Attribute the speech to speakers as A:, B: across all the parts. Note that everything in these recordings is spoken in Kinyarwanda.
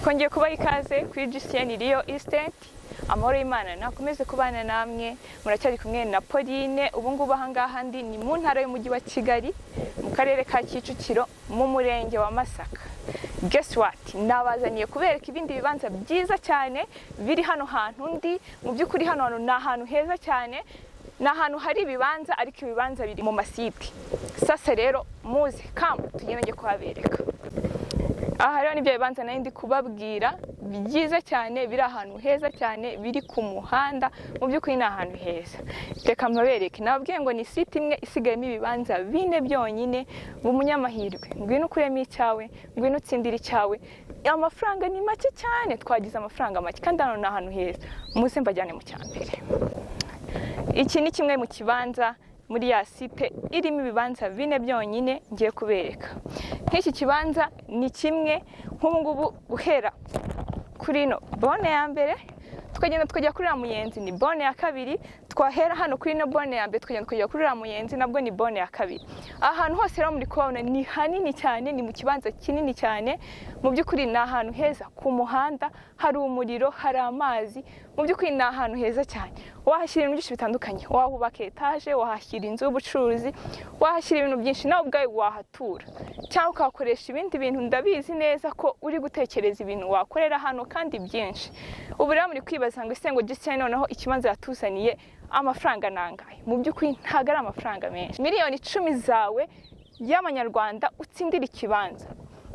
A: Twongeye kubaha ikaze kuri GIHEREYE Estate. Amahoro y'Imana nakomeze kubana namwe. Muracyari kumwe na Pauline. Ubu ngubu aha ngaha ndi ni mu ntara y'umujyi wa Kigali, mu karere ka Kicukiro, mu murenge wa Masaka. Guess what? Nabazaniye kubereka ibindi bibanza byiza cyane biri hano hantu ndi. Mu by'ukuri hano ni ahantu heza cyane. Ni ahantu hari ibibanza ariko ibibanza biri mu masite. Sasa rero muze tugende kuhabereka. Aha rero nibyo bibanza nari ndi kubabwira byiza cyane, biri ahantu heza cyane, biri ku muhanda. Mu by'ukuri ni ahantu heza. Reka mbabereke. Nababwiye ngo ni site imwe isigayemo ibibanza bine byonyine. Mu munyamahirwe ngwino ukuremo icyawe, ngwino utsindira icyawe. Amafaranga ni make cyane, twagize amafaranga make kandi hano ni ahantu heza. Muze mbajyane mu cyambere. Iki ni kimwe mu kibanza muri ya site irimo ibibanza bine byonyine ngiye kubereka. Nk'iki kibanza ni kimwe nk'ubu ngubu guhera kuri no bone ya mbere tukagenda tukajya kuri Ramuyenzi ni bone ya kabiri, twahera hano kuri no bone ya mbere tukagenda tukajya kuri Ramuyenzi nabwo ni bone ya kabiri. Ahantu hose rero muri kubona ni hanini cyane, ni mu kibanza kinini cyane. Mu by'ukuri ni ahantu heza ku muhanda, hari umuriro, hari amazi. Mu by'ukuri ni ahantu heza cyane. Wahashyira ibintu byinshi bitandukanye, wahubaka etaje, wahashyira inzu y'ubucuruzi, wahashyira ibintu byinshi, nawe ubwawe wahatura cyangwa ukahakoresha ibindi bintu. Ndabizi neza ko uri gutekereza ibintu wakorera hano kandi byinshi. Ubu rero muri kwibaza ngo ese ngo GIHEREYE noneho ikibanza yatuzaniye amafaranga nangahe? Mu by'ukuri ntago ari amafaranga menshi. Miliyoni 10 zawe y'amanyarwanda utsindira ikibanza.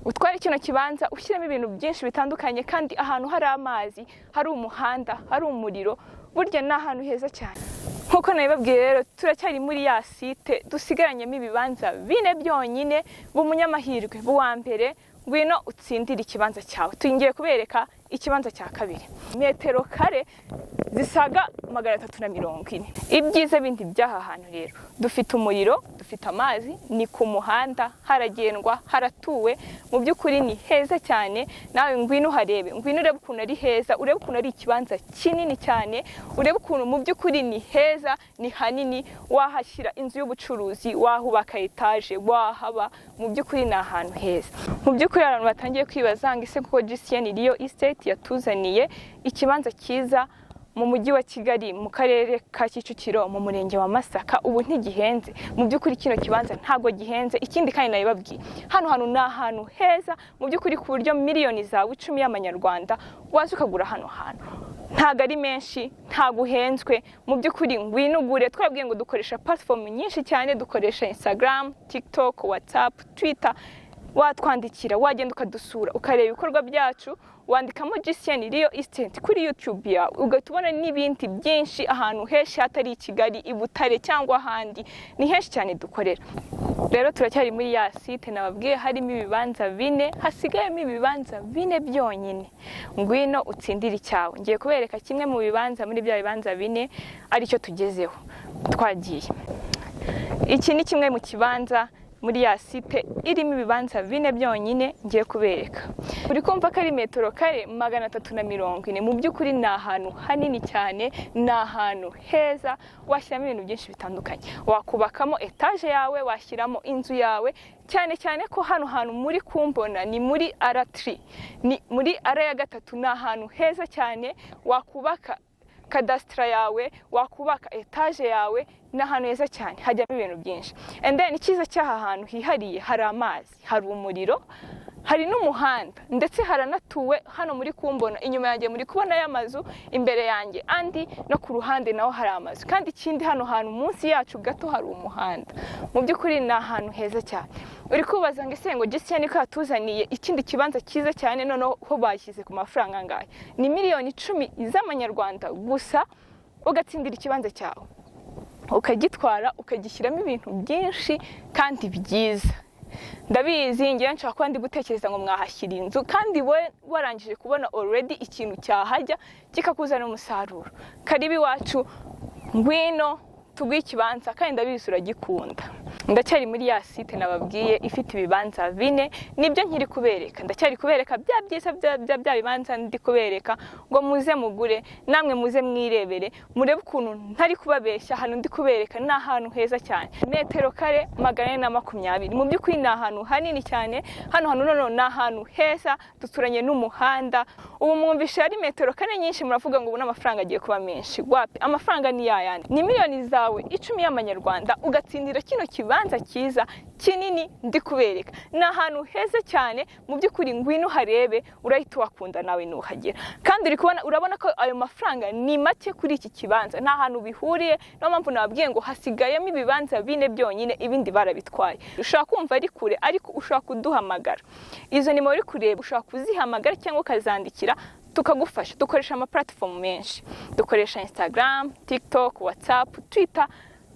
A: Utware kino kibanza ushyiramo ibintu byinshi bitandukanye kandi ahantu hari amazi, hari umuhanda, hari umuriro. Burya ni ahantu heza cyane. Nkuko nabibabwiye rero turacyari muri ya site dusigaranyemo ibibanza bine byonyine. Bumunyamahirwe buwa mbere ngwino utsindira ikibanza cyawe. Tugiye kubereka ikibanza cya kabiri. Metero kare zisaga 340. Ibyiza bindi by'aha hantu rero, dufite umuriro, dufite amazi, ni ku muhanda, haragendwa, haratuwe. Mu by'ukuri ni heza cyane. Nawe ngwino harebe, ngwino urebe ukuntu ari heza, urebe ukuntu ari ikibanza kinini cyane, urebe ukuntu mu by'ukuri ni heza, ni hanini. Wahashyira inzu y'ubucuruzi, wahubaka etaje, wahaba. Mu by'ukuri ni ahantu heza. Mu by'ukuri abantu batangiye kwibaza ngo ese kuko GIHEREYE Estate yatuzaniye ikibanza cyiza mu mujyi wa Kigali, mu karere ka Kicukiro, mu murenge wa Masaka, ubu ntigihenze. Mu by'ukuri kino kibanza ntago gihenze. Ikindi kandi nabibabwiye, hano ni ahantu heza mu by'ukuri ku buryo miliyoni zawe 10 y'amanyarwanda waza ukagura hano hantu. Ntago ari menshi, ntago uhenzwe. Mu by'ukuri ngwino ugure. Twabwiye ngo dukoresha platform nyinshi cyane, dukoresha Instagram, TikTok, WhatsApp, Twitter. Watwandikira, wagenda ukadusura, ukareba ibikorwa byacu, wandikamo GIHEREYE Estate kuri YouTube yawe, ugatubona n'ibindi byinshi ahantu henshi hatari i Kigali, i Butare cyangwa ahandi. Ni henshi cyane dukorera. Rero turacyari muri ya site nababwiye harimo ibibanza bine, hasigayemo ibibanza bine byonyine. Ngwino utsindira icyawe. Ngiye kubereka kimwe mu bibanza muri bya bibanza bine aricyo tugezeho. Twagiye. Iki ni kimwe mu kibanza muri ya site irimo ibibanza bine byonyine ngiye kubereka. Uri kumva ko ari metero kare 340. Mu by'ukuri ni ahantu hanini cyane, ni ahantu heza. Washyiramo ibintu byinshi bitandukanye, wakubakamo etaje yawe, washyiramo inzu yawe. Cyane cyane ko hano hantu muri kumbona ni muri R3, ni muri R ya gatatu. Ni ahantu heza cyane. Wakubaka kadastra yawe, wakubaka etaje yawe. Ni ahantu heza cyane, hajyamo ibintu byinshi. And then ikiza cy'aha hantu hihariye, hari amazi, hari umuriro, hari n'umuhanda, ndetse haranatuwe. Hano muri kumbona inyuma yanjye muri kubona y'amazu, imbere yanjye andi, no ku ruhande naho hari amazu. Kandi ikindi hano hantu munsi yacu gato hari umuhanda. Mu by'ukuri ni ahantu heza cyane. Uri kubaza ngo ese ngo GIHEREYE ko yatuzaniye ikindi kibanza cyiza cyane noneho ho bashyize ku mafaranga angahe? Ni miliyoni 10 z'amanyarwanda gusa ugatsindira ikibanza cyawe, ukagitwara, ukagishyiramo ibintu byinshi kandi byiza. Ndabizi ngiye nshaka kwandi gutekereza ngo mwahashyira inzu kandi we warangije kubona already ikintu cyahajya kikakuzana umusaruro. Karibi wacu, ngwino tugwe ikibanza kandi ndabizi uragikunda. Ndacyari muri ya site nababwiye ifite ibibanza bine, nibyo nkiri kubereka. Ndacyari kubereka bya byiza bya bibanza ndi kubereka ngo muze mugure, namwe muze mwirebere, murebe ukuntu ntari kubabeshya. Hano ndi kubereka ni ahantu heza cyane, metero kare 420. Mu by'ukuri ni ahantu hanini cyane. Hano ni ahantu heza, duturanye n'umuhanda. Ubu mwumvisha ari metero kare nyinshi, muravuga ngo ubu n'amafaranga agiye kuba menshi. Wapi, amafaranga ni yayandi. Ni miliyoni zawe 10 y'amanyarwanda ugatsindira kino kibanza cyiza kinini ndi kubereka. Ni ahantu heza cyane, mu by'ukuri ngwino harebe, urahita wakunda nawe nuhagera. Kandi urabona ko ayo mafaranga ni make kuri iki kibanza. Nta hantu bihuriye, no mpamvu nababwiye ngo hasigayemo ibibanza bine byonyine, ibindi barabitwaye. Ushaka kumva ari kure, ariko ushaka kuduhamagara. Izo nimero uri kureba ushaka kuzihamagara cyangwa ukazandikira tukagufasha. Dukoresha ama platform menshi, dukoresha Instagram, TikTok, WhatsApp, Twitter,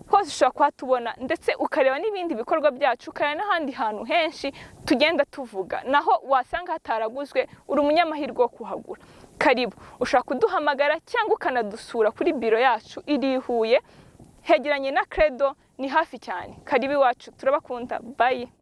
A: hose ushobora kuhatubona, ndetse ukareba n'ibindi bikorwa byacu, ukareba n'ahandi hantu henshi tugenda tuvuga. Naho wasanga hataraguzwe, uri umunyamahirwe wo kuhagura. Karibu, ushaka kuduhamagara cyangwa ukanadusura kuri biro yacu iri Huye, hegeranye na Credo, ni hafi cyane. Karibu iwacu, turabakunda. Bye.